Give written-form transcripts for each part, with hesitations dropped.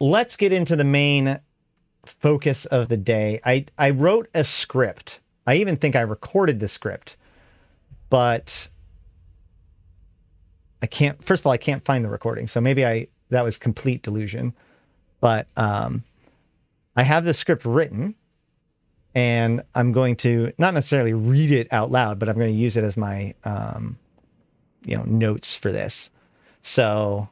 let's get into the main focus of the day. I wrote a script. I even think I recorded the script, but I can't, first of all, I can't find the recording. So maybe that was complete delusion, but I have the script written and I'm going to not necessarily read it out loud, but I'm going to use it as my, notes for this. So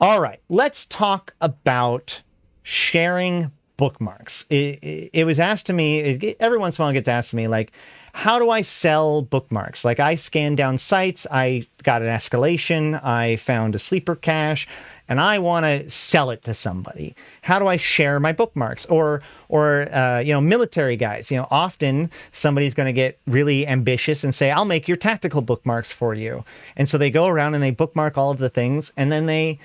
all right, let's talk about sharing bookmarks. It was asked to me, every once in a while it gets asked to me, like, how do I sell bookmarks? Like, I scanned down sites, I got an escalation, I found a sleeper cache, and I want to sell it to somebody. How do I share my bookmarks? Or military guys, often somebody's going to get really ambitious and say, I'll make your tactical bookmarks for you. And so they go around and they bookmark all of the things, and then they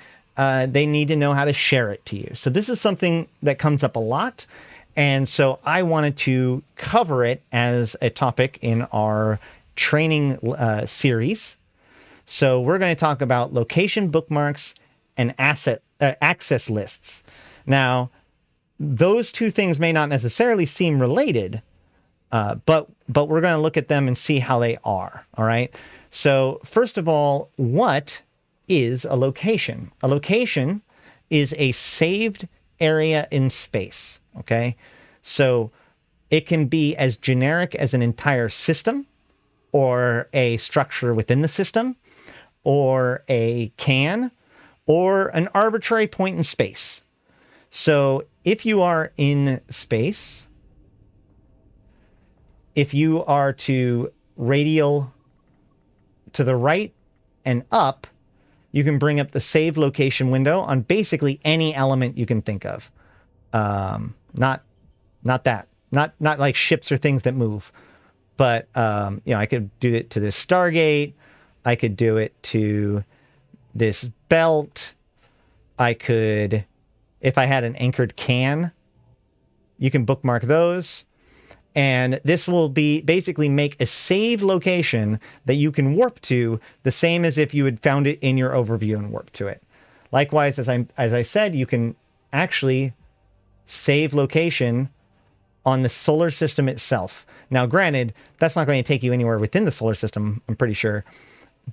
need to know how to share it to you. So this is something that comes up a lot. And so I wanted to cover it as a topic in our training series. So we're going to talk about location bookmarks and access lists. Now, those two things may not necessarily seem related, but we're going to look at them and see how they are. All right. So first of all, what is a location? A location is a saved area in space. Okay. So it can be as generic as an entire system or a structure within the system or a can or an arbitrary point in space. So if you are in space, if you are to radial to the right and up, you can bring up the save location window on basically any element you can think of. Not like ships or things that move, but I could do it to this Stargate. I could do it to this belt. I could, if I had an anchored can, you can bookmark those. And this will be basically make a save location that you can warp to, the same as if you had found it in your overview and warp to it. Likewise, as I said, you can actually save location on the solar system itself. Now, granted, that's not going to take you anywhere within the solar system, I'm pretty sure.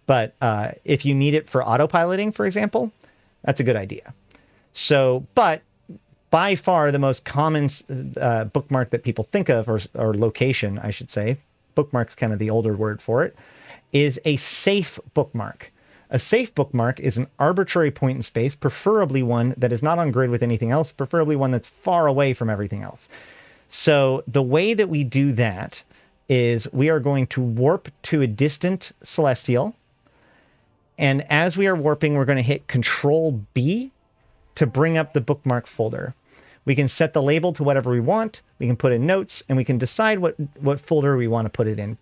But if you need it for autopiloting, for example, that's a good idea. So, but by far the most common bookmark that people think of, or location, I should say, bookmark's kind of the older word for it, is a safe bookmark. A safe bookmark is an arbitrary point in space, preferably one that is not on grid with anything else, preferably one that's far away from everything else. So the way that we do that is we are going to warp to a distant celestial. And as we are warping, we're going to hit Control B to bring up the bookmark folder. We can set the label to whatever we want. We can put in notes, and we can decide what folder we want to put it in.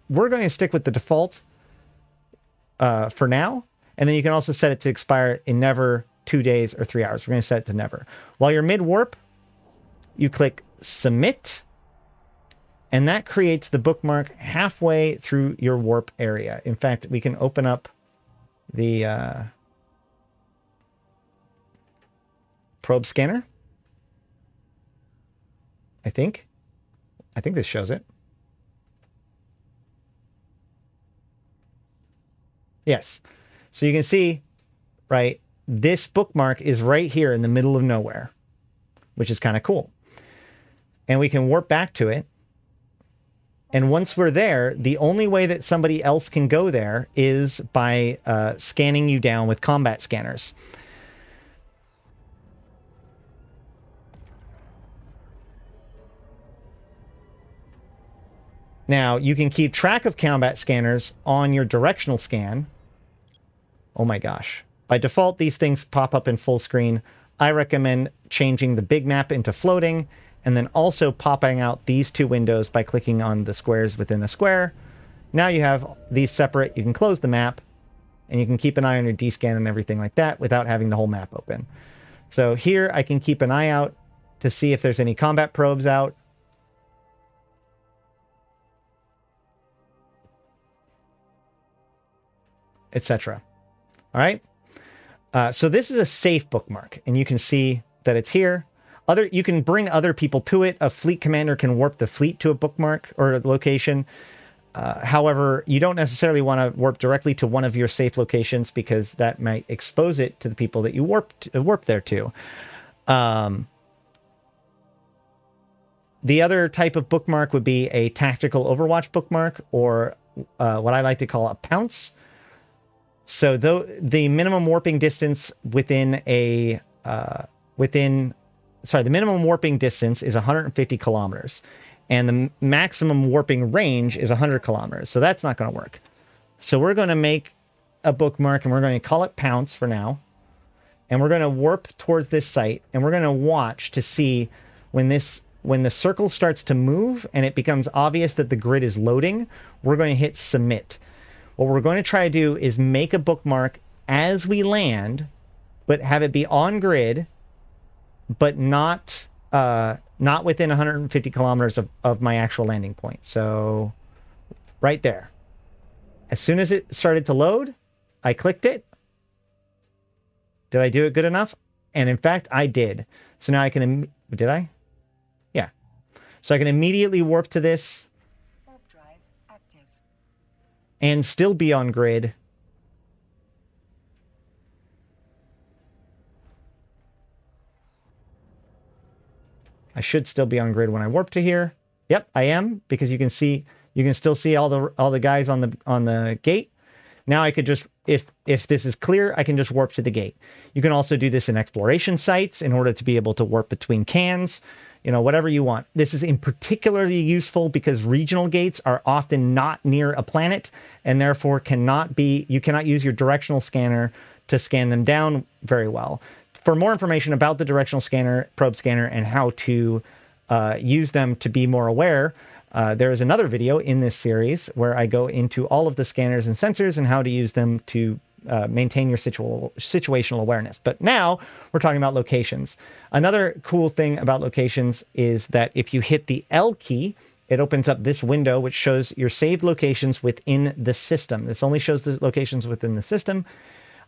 We're going to stick with the default for now. And then you can also set it to expire in never, 2 days, or 3 hours. We're going to set it to never. While you're mid-warp, you click Submit, and that creates the bookmark halfway through your warp area. In fact, we can open up the probe scanner. I think this shows it. Yes. So you can see, right, this bookmark is right here in the middle of nowhere, which is kind of cool. And we can warp back to it. And once we're there, the only way that somebody else can go there is by scanning you down with combat scanners. Now, you can keep track of combat scanners on your directional scan. Oh my gosh. By default, these things pop up in full screen. I recommend changing the big map into floating, and then also popping out these two windows by clicking on the squares within a square. Now you have these separate. You can close the map, and you can keep an eye on your D-scan and everything like that without having the whole map open. So here I can keep an eye out to see if there's any combat probes out. etc. All right. So this is a safe bookmark, and you can see that it's here. You can bring other people to it. A fleet commander can warp the fleet to a bookmark or a location. However, you don't necessarily want to warp directly to one of your safe locations because that might expose it to the people that you warp there to. The other type of bookmark would be a tactical overwatch bookmark, or what I like to call a pounce. So the minimum warping distance the minimum warping distance is 150 kilometers, and the maximum warping range is 100 kilometers. So that's not going to work. So we're going to make a bookmark, and we're going to call it Pounce for now. And we're going to warp towards this site, and we're going to watch to see when the circle starts to move and it becomes obvious that the grid is loading, we're going to hit submit. What we're going to try to do is make a bookmark as we land, but have it be on grid, but not within 150 kilometers of my actual landing point. So right there. As soon as it started to load, I clicked it. Did I do it good enough? And in fact, I did. So now I can... Did I? Yeah. So I can immediately warp to this. Warp drive active. And still be on grid. I should still be on grid when I warp to here. Yep, I am, because you can still see all the guys on the gate. Now I could just, if this is clear, I can just warp to the gate. You can also do this in exploration sites in order to be able to warp between cans, whatever you want. This is in particularly useful because regional gates are often not near a planet, and therefore you cannot use your directional scanner to scan them down very well. For more information about the directional scanner, probe scanner, and how to use them to be more aware, there is another video in this series where I go into all of the scanners and sensors and how to use them to maintain your situational awareness. But now we're talking about locations. Another cool thing about locations is that if you hit the L key, it opens up this window which shows your saved locations within the system. This only shows the locations within the system.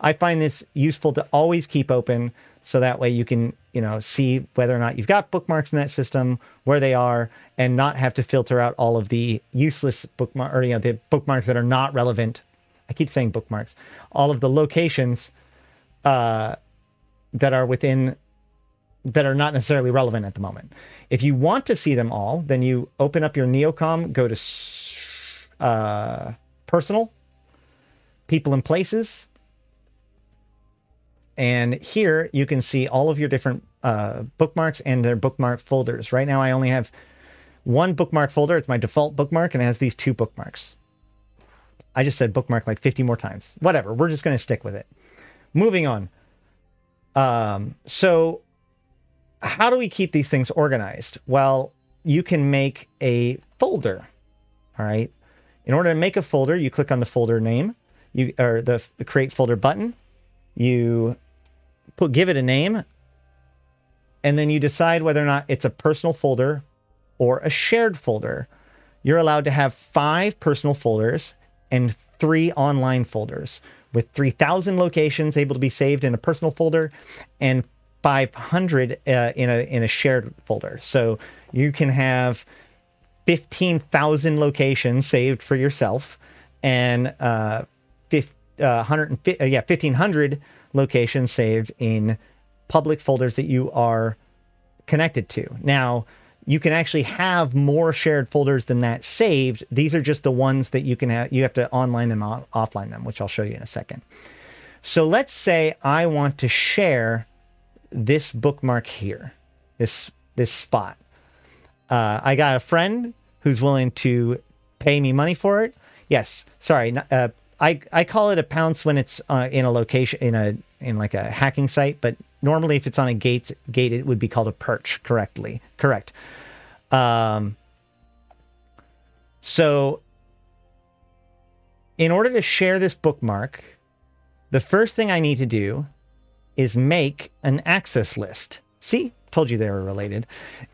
I find this useful to always keep open, so that way you can, see whether or not you've got bookmarks in that system, where they are, and not have to filter out all of the useless bookmark, or the bookmarks that are not relevant. I keep saying bookmarks. All of the locations that are not necessarily relevant at the moment. If you want to see them all, then you open up your Neocom, go to Personal, People and Places. And here you can see all of your different bookmarks and their bookmark folders. Right now I only have one bookmark folder. It's my default bookmark, and it has these 2 bookmarks. I just said bookmark like 50 more times. Whatever, we're just going to stick with it. Moving on. So how do we keep these things organized? Well, you can make a folder. All right. In order to make a folder, you click on the folder name, or the create folder button. You give it a name, and then you decide whether or not it's a personal folder or a shared folder. You're allowed to have 5 personal folders and 3 online folders, with 3,000 locations able to be saved in a personal folder and 500 in a shared folder. So you can have 15,000 locations saved for yourself, and 1,500 locations saved in public folders that you are connected to. Now, you can actually have more shared folders than that saved. These are just the ones that you can have. You have to online them, offline them, which I'll show you in a second. So let's say I want to share this bookmark here, this spot. I got a friend who's willing to pay me money for it. Yes, sorry. I call it a pounce when it's in a location, in like a hacking site, but normally if it's on a gate, it would be called a perch. Correct. So in order to share this bookmark, the first thing I need to do is make an access list. See, told you they were related.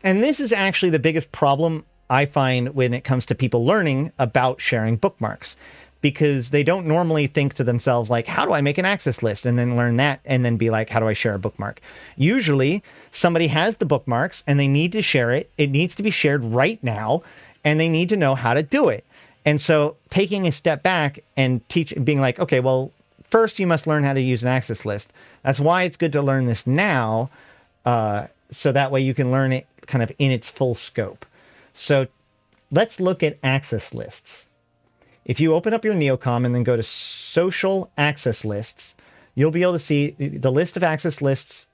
And this is actually the biggest problem I find when it comes to people learning about sharing bookmarks. because they don't normally think to themselves like, how do I make an access list, and then learn that and then be like, how do I share a bookmark? Usually somebody has the bookmarks and they need to share it. It needs to be shared right now, and they need to know how to do it. And so taking a step back and being like, okay, well, first you must learn how to use an access list. That's why it's good to learn this now, so that way you can learn it kind of in its full scope. So let's look at access lists. If you open up your Neocom and then go to social access lists, you'll be able to see the list of access lists,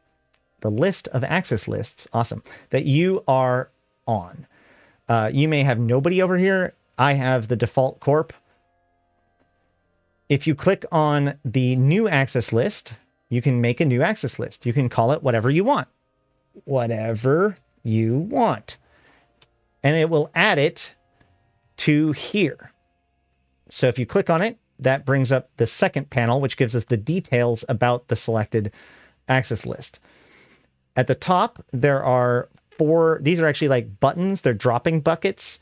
awesome, that you are on. You may have nobody over here. I have the default corp. If you click on the new access list, you can make a new access list. You can call it whatever you want. Whatever you want. And it will add it to here. So if you click on it, that brings up the second panel, which gives us the details about the selected access list. At the top, there are 4, these are actually like buttons. They're dropping buckets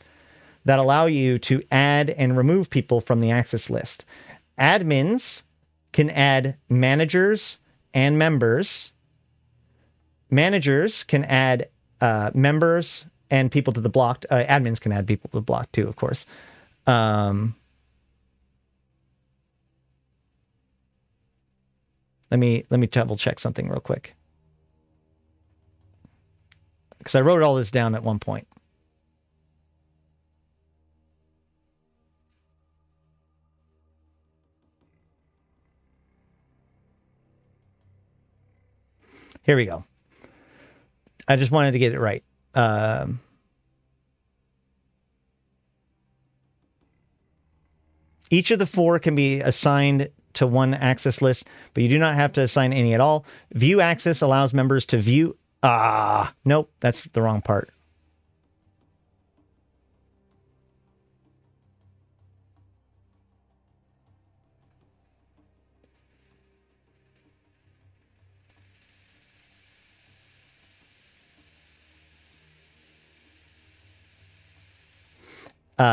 that allow you to add and remove people from the access list. Admins can add managers and members. Managers can add members and people to the blocked. Admins can add people to the block too, of course. Let me double check something real quick, because I wrote all this down at one point. Here we go. I just wanted to get it right. Each of the 4 can be assigned to one access list, but you do not have to assign any at all. View access allows members to view... nope, that's the wrong part.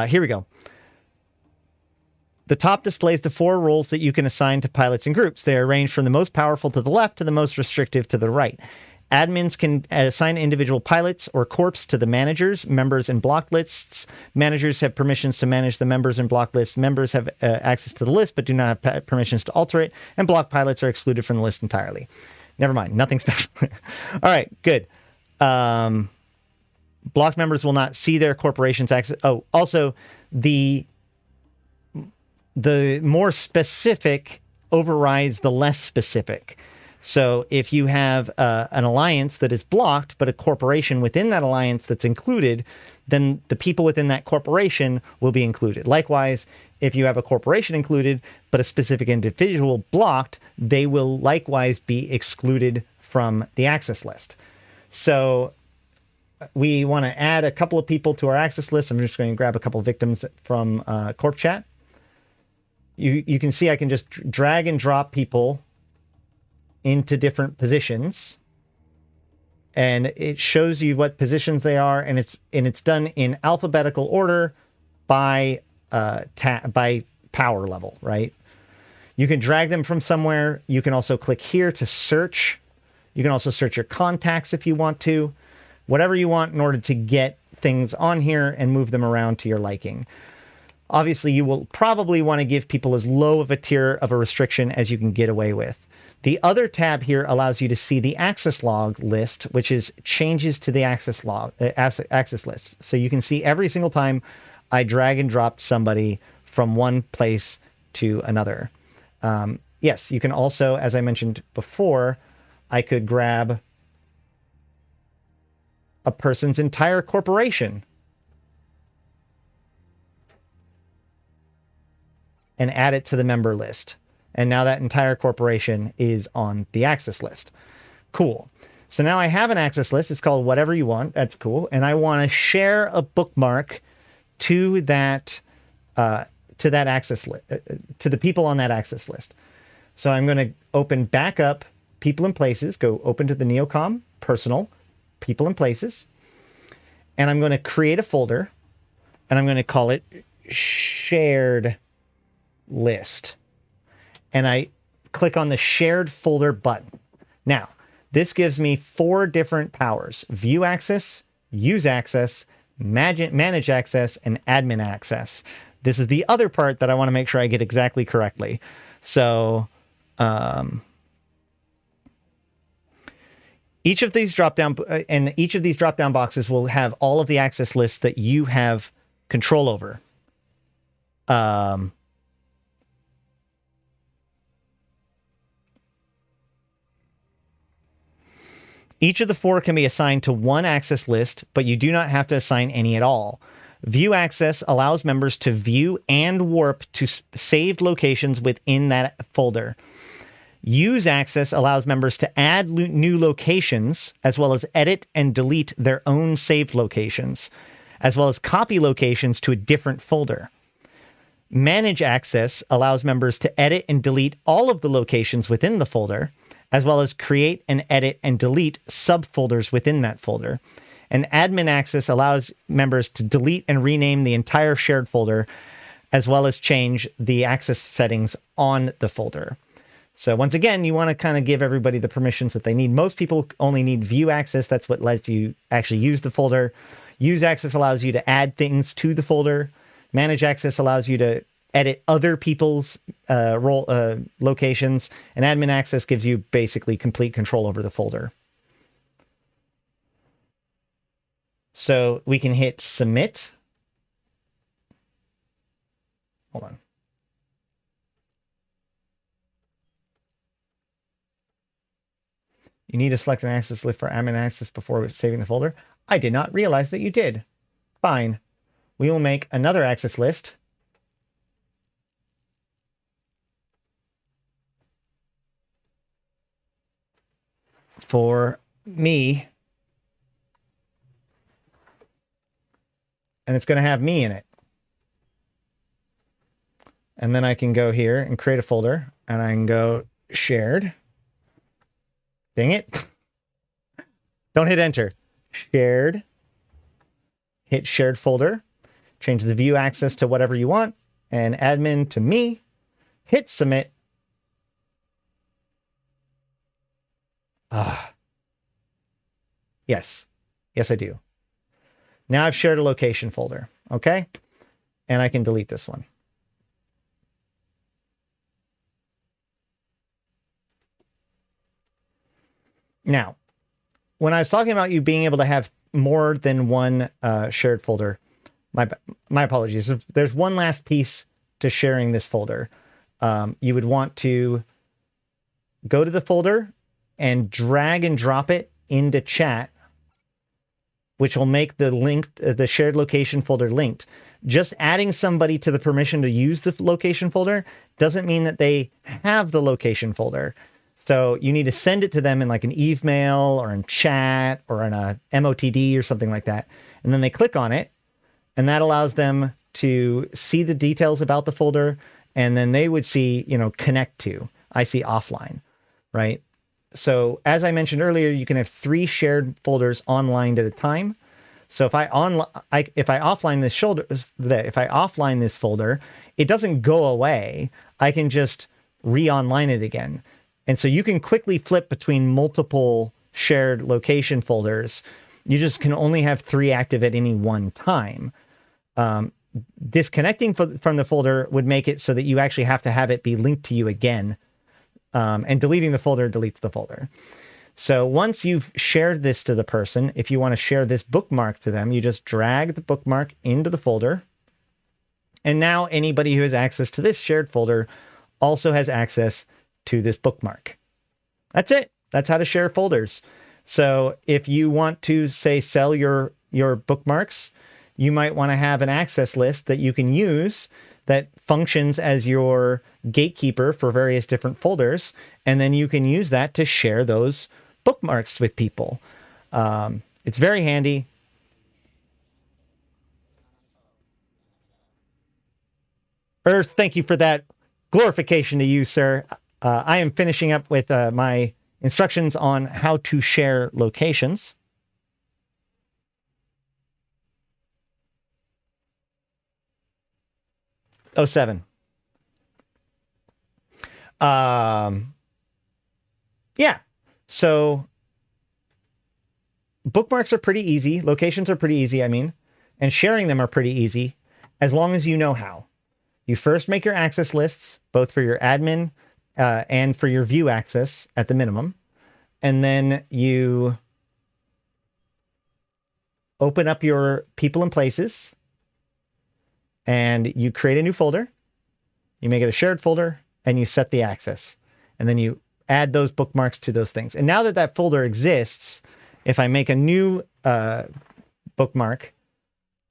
Here we go. The top displays the 4 roles that you can assign to pilots and groups. They are arranged from the most powerful to the left to the most restrictive to the right. Admins can assign individual pilots or corps to the managers, members, and block lists. Managers have permissions to manage the members and block lists. Members have access to the list, but do not have permissions to alter it. And block pilots are excluded from the list entirely. Never mind. Nothing special. All right. Good. Blocked members will not see their corporation's access. Oh, also, the more specific overrides the less specific. So if you have an alliance that is blocked, but a corporation within that alliance that's included, then the people within that corporation will be included. Likewise, if you have a corporation included, but a specific individual blocked, they will likewise be excluded from the access list. So we want to add a couple of people to our access list. I'm just going to grab a couple of victims from Corp Chat. You can see I can just drag and drop people into different positions, and it shows you what positions they are, and it's done in alphabetical order by power level, right? You can drag them from somewhere. You can also click here to search. You can also search your contacts if you want to. Whatever you want in order to get things on here and move them around to your liking. Obviously, you will probably want to give people as low of a tier of a restriction as you can get away with. The other tab here allows you to see the access log list, which is changes to the access list. So you can see every single time I drag and drop somebody from one place to another. Yes, you can also, as I mentioned before, I could grab a person's entire corporation and add it to the member list. And now that entire corporation is on the access list. Cool. So now I have an access list. It's called whatever you want. That's cool. And I want to share a bookmark to that access list, to the people on that access list. So I'm going to open back up people and places, go open to the Neocom, personal, people and places. And I'm going to create a folder, and I'm going to call it shared list. And I click on the shared folder button. Now, this gives me 4 different powers: view access, use access, manage access, and admin access. This is the other part that I want to make sure I get exactly correctly. So, each of these drop down boxes will have all of the access lists that you have control over. Each of the 4 can be assigned to one access list, but you do not have to assign any at all. View access allows members to view and warp to saved locations within that folder. Use access allows members to add new locations, as well as edit and delete their own saved locations, as well as copy locations to a different folder. Manage access allows members to edit and delete all of the locations within the folder, as well as create and edit and delete subfolders within that folder. And admin access allows members to delete and rename the entire shared folder, as well as change the access settings on the folder. So once again, you want to kind of give everybody the permissions that they need. Most people only need view access. That's what lets you actually use the folder. Use access allows you to add things to the folder. Manage access allows you to edit other people's locations, and admin access gives you basically complete control over the folder. So we can hit submit. Hold on. You need to select an access list for admin access before saving the folder. I did not realize that you did. Fine. We will make another access list. For me. And it's going to have me in it. And then I can go here and create a folder, and I can go shared. Dang it. Don't hit enter. Shared. Hit shared folder. Change the view access to whatever you want, and admin to me. Hit submit. Yes. Yes, I do. Now I've shared a location folder. Okay. And I can delete this one. Now, when I was talking about you being able to have more than one shared folder, my apologies. There's one last piece to sharing this folder. You would want to go to the folder and drag and drop it into chat, which will make the shared location folder linked. Just adding somebody to the permission to use the location folder doesn't mean that they have the location folder. So you need to send it to them in like an email or in chat or in a MOTD or something like that. And then they click on it, and that allows them to see the details about the folder. And then they would see, connect to. I see offline, right? So as I mentioned earlier, you can have 3 shared folders online at a time. So if I offline this folder, it doesn't go away. I can just re-online it again. And so you can quickly flip between multiple shared location folders. You just can only have 3 active at any one time. Disconnecting from the folder would make it so that you actually have to have it be linked to you again. And deleting the folder deletes the folder. So once you've shared this to the person, if you want to share this bookmark to them, you just drag the bookmark into the folder. And now anybody who has access to this shared folder also has access to this bookmark. That's it. That's how to share folders. So if you want to, say, sell your bookmarks, you might want to have an access list that you can use that functions as your gatekeeper for various different folders, and then you can use that to share those bookmarks with people. It's very handy. Earth, thank you for that glorification to you, sir. I am finishing up with my instructions on how to share locations. Oh, 07. Yeah. So bookmarks are pretty easy. Locations are pretty easy, I mean. And sharing them are pretty easy as long as you know how. You first make your access lists, both for your admin and for your view access at the minimum. And then you open up your people and places and you create a new folder. You make it a shared folder and you set the access. And then you add those bookmarks to those things. And now that that folder exists, if I make a new bookmark,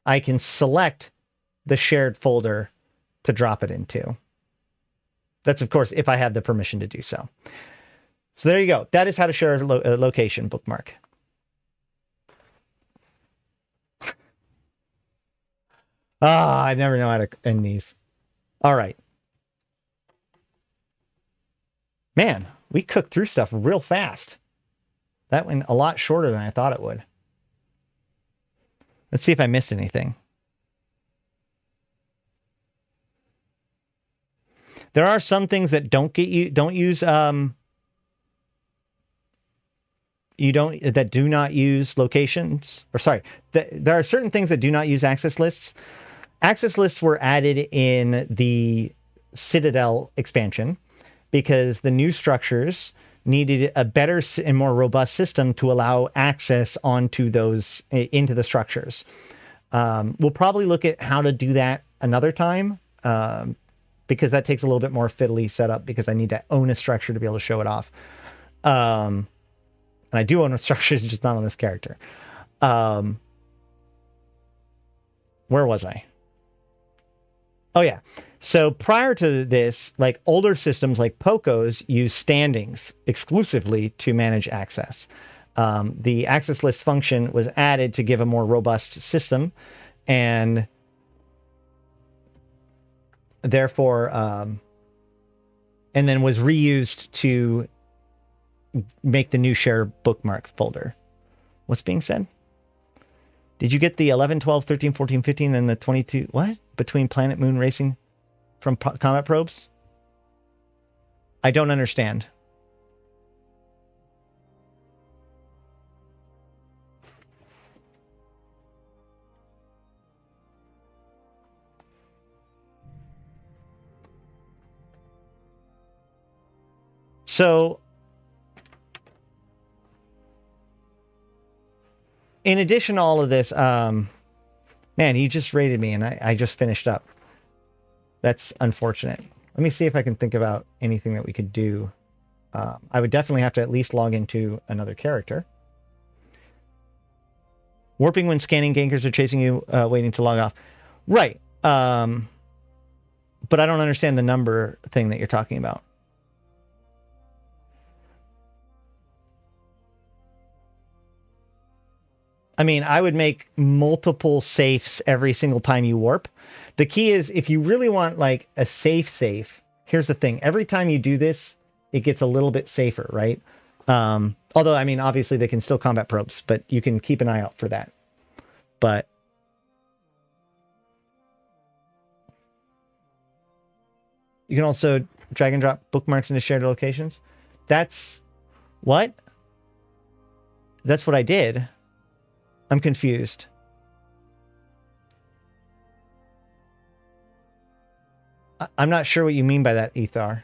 I can select the shared folder to drop it into. That's, of course, if I have the permission to do so. So there you go. That is how to share a location bookmark. I never know how to end these. All right. Man, we cooked through stuff real fast. That went a lot shorter than I thought it would. Let's see if I missed anything. There are some things that don't use that do not use locations, or sorry, there are certain things that do not use access lists. Access lists were added in the Citadel expansion because the new structures needed a better and more robust system to allow access onto those into the structures. We'll probably look at how to do that another time because that takes a little bit more fiddly setup because I need to own a structure to be able to show it off. And I do own a structure, it's just not on this character. Where was I? Oh yeah. So prior to this, like older systems like POCOs use standings exclusively to manage access. The access list function was added to give a more robust system, and therefore, and then was reused to make the new share bookmark folder. What's being said? Did you get the 11, 12, 13, 14, 15, and the 22? What? Between planet moon racing from combat probes? I don't understand. So, in addition to all of this, man, he just raided me and I just finished up. That's unfortunate. Let me see if I can think about anything that we could do. I would definitely have to at least log into another character. Warping when scanning, gankers are chasing you, waiting to log off. Right. But I don't understand the number thing that you're talking about. I mean, I would make multiple safes every single time you warp. The key is if you really want like a safe, here's the thing. Every time you do this, it gets a little bit safer, right? Although, I mean, obviously they can still combat probes, but you can keep an eye out for that. But you can also drag and drop bookmarks into shared locations. That's what? That's what I did. I'm confused. I'm not sure what you mean by that, Ethar.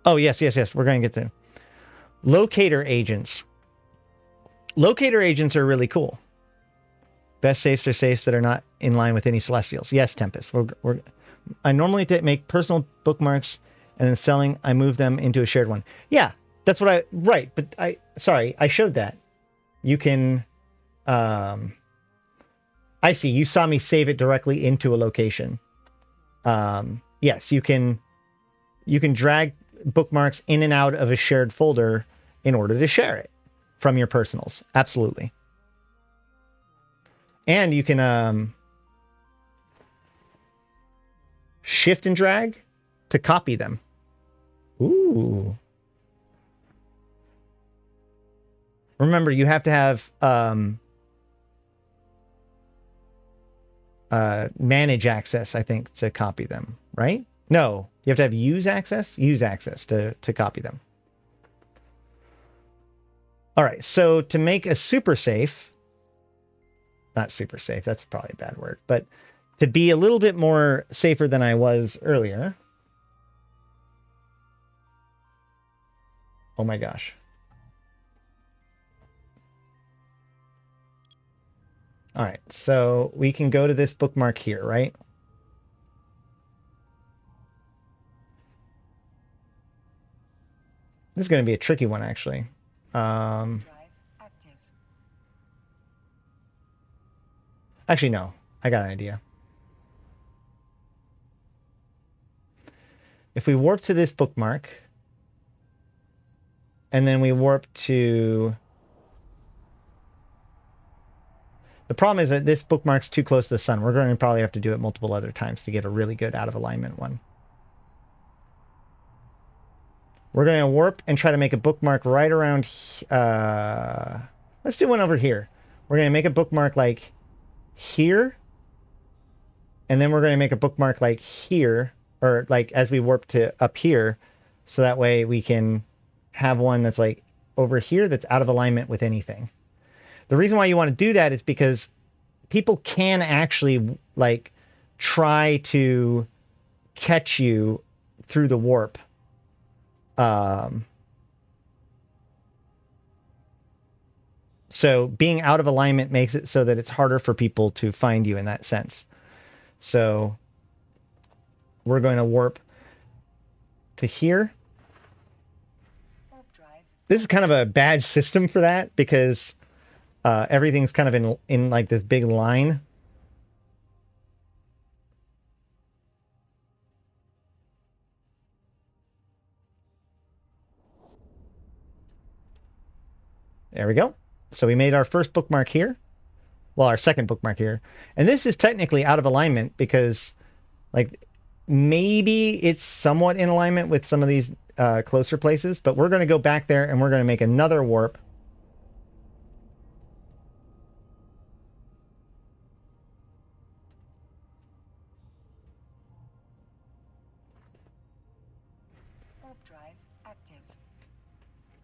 Oh, yes. We're going to get to Locator agents. Locator agents are really cool. Best safes are safes that are not in line with any celestials. Yes, Tempest. I normally make personal bookmarks and then selling, I move them into a shared one. Yeah, that's what right. But I showed that. You can, I see. You saw me save it directly into a location. Yes, you can drag bookmarks in and out of a shared folder in order to share it from your personals. Absolutely. And you can shift and drag to copy them. Ooh, Remember, you have to have manage access, I think, to copy them, right? No, you have to have use access to copy them. All right, so to make a super safe, not super safe, that's probably a bad word, but to be a little bit more safer than I was earlier. Oh my gosh. All right, so we can go to this bookmark here, right? This is going to be a tricky one, actually. Actually, no. I got an idea. If we warp to this bookmark, and then we warp to... The problem is that this bookmark's too close to the sun. We're going to probably have to do it multiple other times to get a really good out of alignment one. We're going to warp and try to make a bookmark right around... let's do one over here. We're going to make a bookmark like here. And then we're going to make a bookmark like here. Or like as we warp to up here. So that way we can have one that's like over here that's out of alignment with anything. The reason why you want to do that is because people can actually like try to catch you through the warp. So being out of alignment makes it so that it's harder for people to find you in that sense. So we're going to warp to here. This is kind of a bad system for that because everything's kind of in like this big line. There we go. So we made our first bookmark here. Well, our second bookmark here. And this is technically out of alignment because like maybe it's somewhat in alignment with some of these closer places, but we're going to go back there and we're going to make another warp.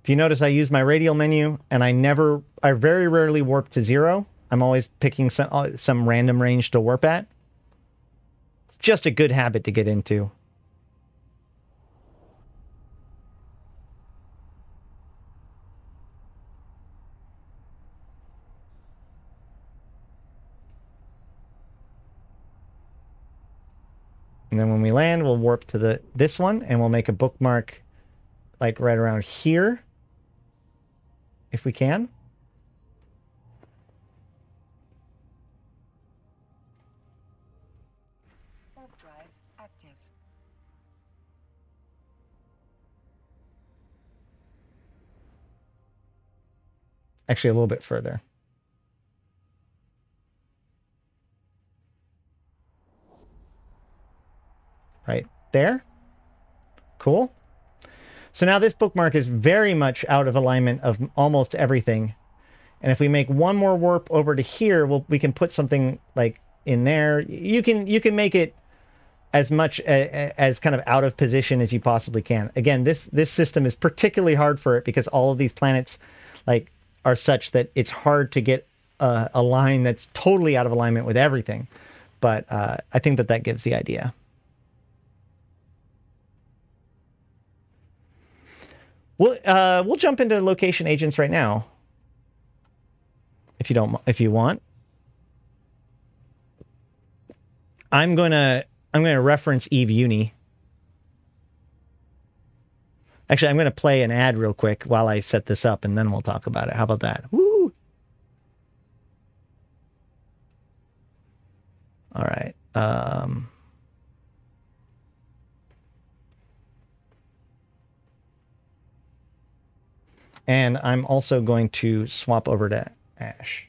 If you notice, I use my radial menu, and I very rarely warp to 0. I'm always picking some random range to warp at. It's just a good habit to get into. And then when we land, we'll warp to this one, and we'll make a bookmark like right around here. If we can. Warp drive active. Actually, a little bit further. Right there. Cool. So now this bookmark is very much out of alignment of almost everything. And if we make one more warp over to here, we can put something like in there. You can make it as much as kind of out of position as you possibly can. Again, this system is particularly hard for it because all of these planets like are such that it's hard to get a line that's totally out of alignment with everything. But I think that gives the idea. We'll jump into location agents right now. If you want. I'm gonna reference Eve Uni. Actually, I'm gonna play an ad real quick while I set this up, and then we'll talk about it. How about that? Woo! All right. And I'm also going to swap over to Ash.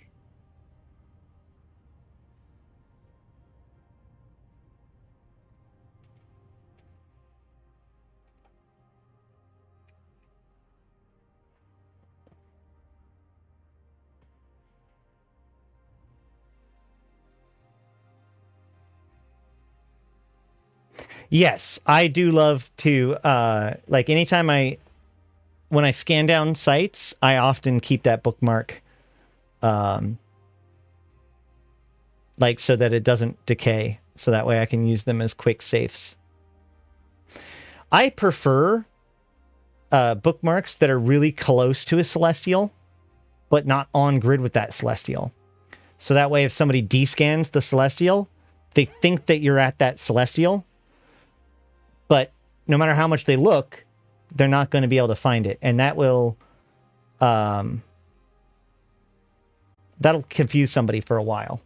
Yes, I do love to, like anytime when I scan down sites, I often keep that bookmark, like so that it doesn't decay. So that way I can use them as quick safes. I prefer bookmarks that are really close to a celestial, but not on grid with that celestial. So that way if somebody descans the celestial, they think that you're at that celestial, but no matter how much they look, they're not going to be able to find it. And that will, that'll confuse somebody for a while.